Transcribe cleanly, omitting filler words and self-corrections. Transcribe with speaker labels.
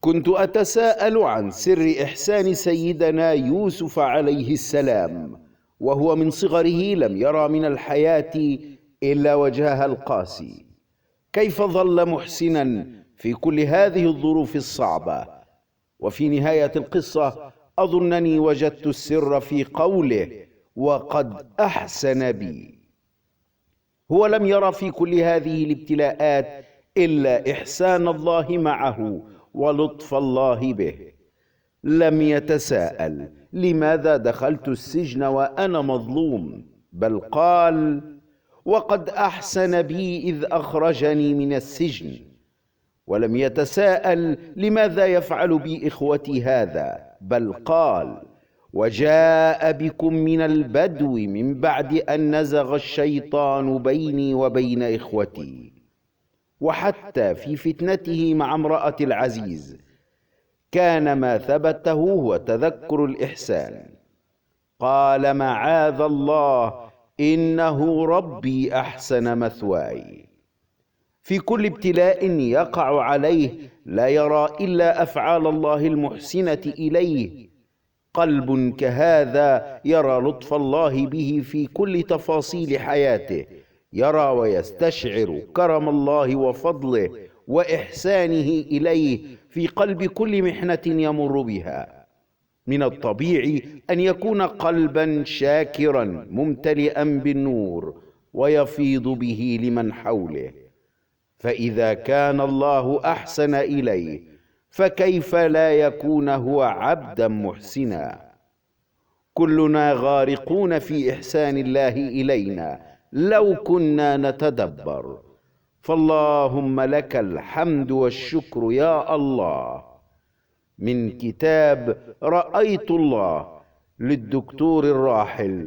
Speaker 1: كنت أتساءل عن سر إحسان سيدنا يوسف عليه السلام، وهو من صغره لم يرى من الحياة إلا وجهها القاسي. كيف ظل محسنا في كل هذه الظروف الصعبة؟ وفي نهاية القصة أظنني وجدت السر في قوله: وقد أحسن بي. هو لم ير في كل هذه الابتلاءات إلا إحسان الله معه ولطف الله به. لم يتساءل لماذا دخلت السجن وأنا مظلوم، بل قال: وقد أحسن بي إذ أخرجني من السجن. ولم يتساءل لماذا يفعل بي إخوتي هذا، بل قال: وجاء بكم من البدو من بعد أن نزغ الشيطان بيني وبين إخوتي. وحتى في فتنته مع امرأة العزيز كان ما ثبته هو تذكر الإحسان. قال: معاذ الله، إنه ربي أحسن مثواي. في كل ابتلاء يقع عليه لا يرى إلا أفعال الله المحسنة إليه. قلب كهذا يرى لطف الله به في كل تفاصيل حياته، يرى ويستشعر كرم الله وفضله وإحسانه إليه في قلب كل محنة يمر بها. من الطبيعي أن يكون قلبا شاكرا ممتلئا بالنور ويفيض به لمن حوله. فإذا كان الله أحسن إليه، فكيف لا يكون هو عبدا محسنا؟ كلنا غارقون في إحسان الله إلينا لو كنا نتدبر. فاللهم لك الحمد والشكر يا الله. من كتاب رأيت الله للدكتور الراحل